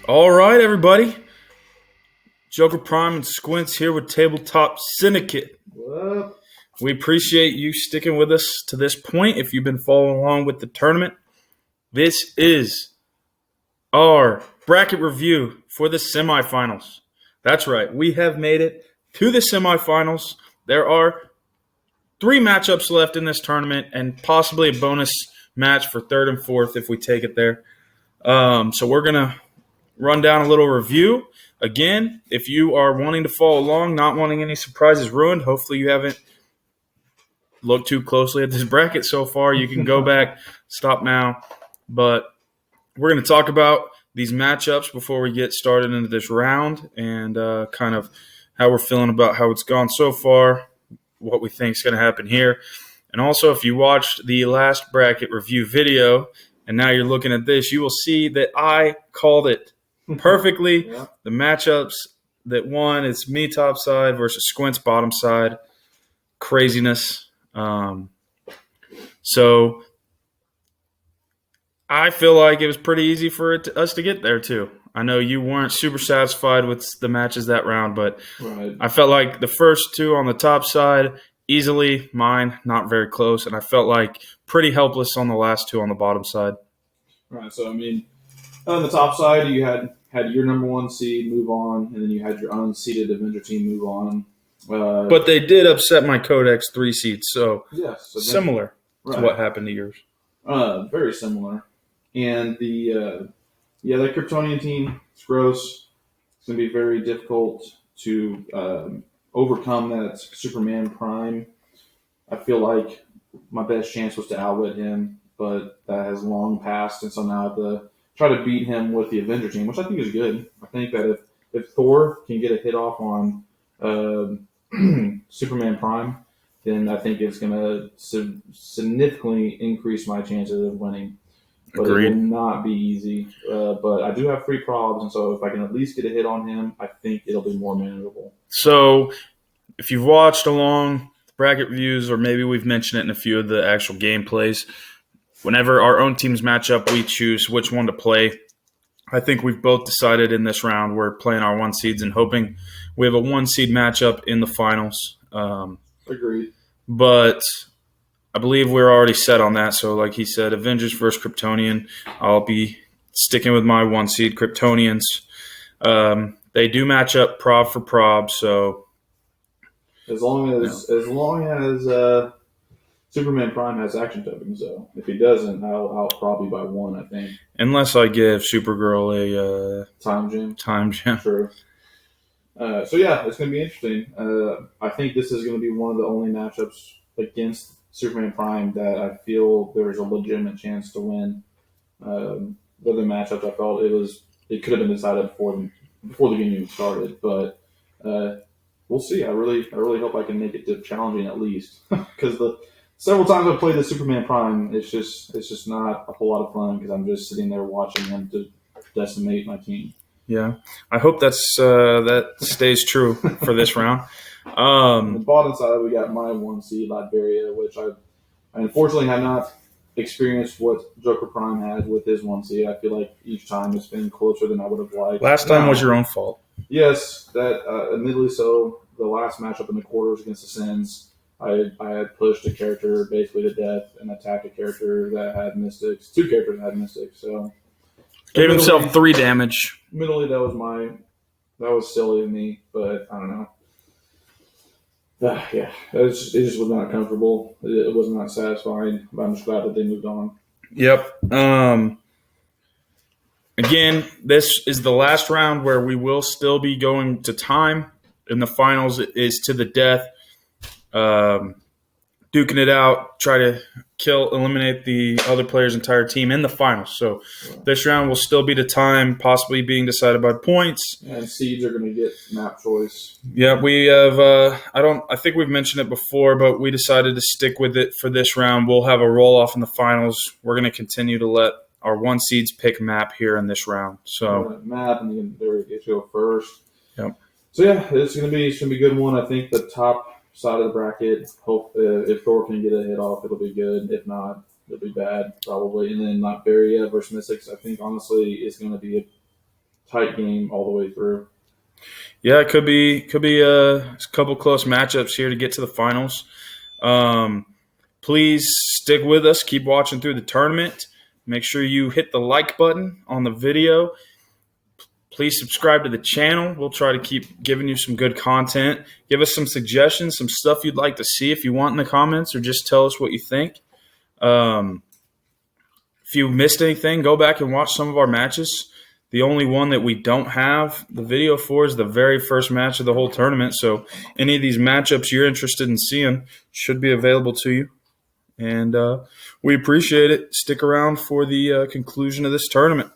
All right, everybody. Joker Prime and Squints here with Tabletop Syndicate. What? We appreciate you sticking with us to this point. If you've been following along with the tournament, this is our bracket review for the semifinals. That's right. We have made it to the semifinals. There are 3 matchups left in this tournament and possibly a bonus match for third and fourth if we take it there. So we're going to run down a little review. Again, if you are wanting to follow along, not wanting any surprises ruined, hopefully you haven't looked too closely at this bracket so far. You can go back, stop now. But we're going to talk about these matchups before we get started into this round and kind of how we're feeling about how it's gone so far, what we think is going to happen here. And also, if you watched the last bracket review video and now you're looking at this, you will see that I called it perfectly. Yeah. The matchups that won, it's me top side versus Squints bottom side. Craziness. So I feel like it was pretty easy for us to get there too. I know you weren't super satisfied with the matches that round, but Right. I felt like the first 2 on the top side, easily mine, not very close, and I felt like pretty helpless on the last 2 on the bottom side. Right. So, I mean, on the top side, you had your number 1 seed move on, and then you had your unseeded Avenger team move on. But they did upset my Codex 3 seeds, so yes, similar to what happened to yours. Very similar. And the Kryptonian team, it's gross. It's going to be very difficult to overcome that Superman Prime. I feel like my best chance was to outwit him, but that has long passed, and so now I have to try to beat him with the Avenger team, which I think is good. I think that if Thor can get a hit off on Superman Prime, then I think it's going to significantly increase my chances of winning. But Agreed. It will not be easy. But I do have 3 probs, and so if I can at least get a hit on him, I think it'll be more manageable. So if you've watched along the bracket reviews, or maybe we've mentioned it in a few of the actual gameplays, whenever our own teams match up, we choose which one to play. I think we've both decided in this round we're playing our 1 seeds and hoping we have a 1 seed matchup in the finals. Agreed. But I believe we're already set on that. So like he said, Avengers versus Kryptonian. I'll be sticking with my 1 seed Kryptonians. They do match up prob for prob, so as long as Superman Prime has action tokens, though. If he doesn't, I'll probably by 1, I think. Unless I give Supergirl a time gem. Time gem. True. So yeah, it's going to be interesting. I think this is going to be one of the only matchups against Superman Prime that I feel there's a legitimate chance to win. The other matchups, I felt it could have been decided before the game even started, but we'll see. I really hope I can make it challenging at least, because the several times I've played the Superman Prime, it's just not a whole lot of fun because I'm just sitting there watching him to decimate my team. Yeah, I hope that stays true for this round. On the bottom side, we got my 1 seed Liberia, which I unfortunately have not experienced what Joker Prime had with his 1 seed. I feel like each time it's been closer than I would have liked. Last time was your own fault. Yes, that admittedly so. The last matchup in the quarters against the Sins, I had pushed a character basically to death and attacked a character that had mystics. 2 characters that had mystics, so gave himself 3 damage. Admittedly, that was silly of me, but I don't know. Yeah, it just was not comfortable. It was not satisfying, but I'm just glad that they moved on. Yep. Again, this is the last round where we will still be going to time. In the finals, it is to the death. Duking it out, try to eliminate the other player's entire team in the finals. So this round will still be to time, possibly being decided by points. And seeds are going to get map choice. Yeah, we have. I think we've mentioned it before, but we decided to stick with it for this round. We'll have a roll off in the finals. We're going to continue to let our 1 seeds pick map here in this round. So map, and they get to go first. Yep. So yeah, it's going to be a good one. I think the top side of the bracket. Hope if Thor can get a hit off, it'll be good. If not, it'll be bad probably. And then Liberia versus Mystics, I think honestly is going to be tight game all the way through. Yeah, it could be a couple close matchups here to get to the finals. Please stick with us. Keep watching through the tournament. Make sure you hit the like button on the video. Please subscribe to the channel. We'll try to keep giving you some good content. Give us some suggestions, some stuff you'd like to see if you want in the comments, or just tell us what you think. If you missed anything, go back and watch some of our matches. The only one that we don't have the video for is the very first match of the whole tournament. So any of these matchups you're interested in seeing should be available to you. And we appreciate it. Stick around for the conclusion of this tournament.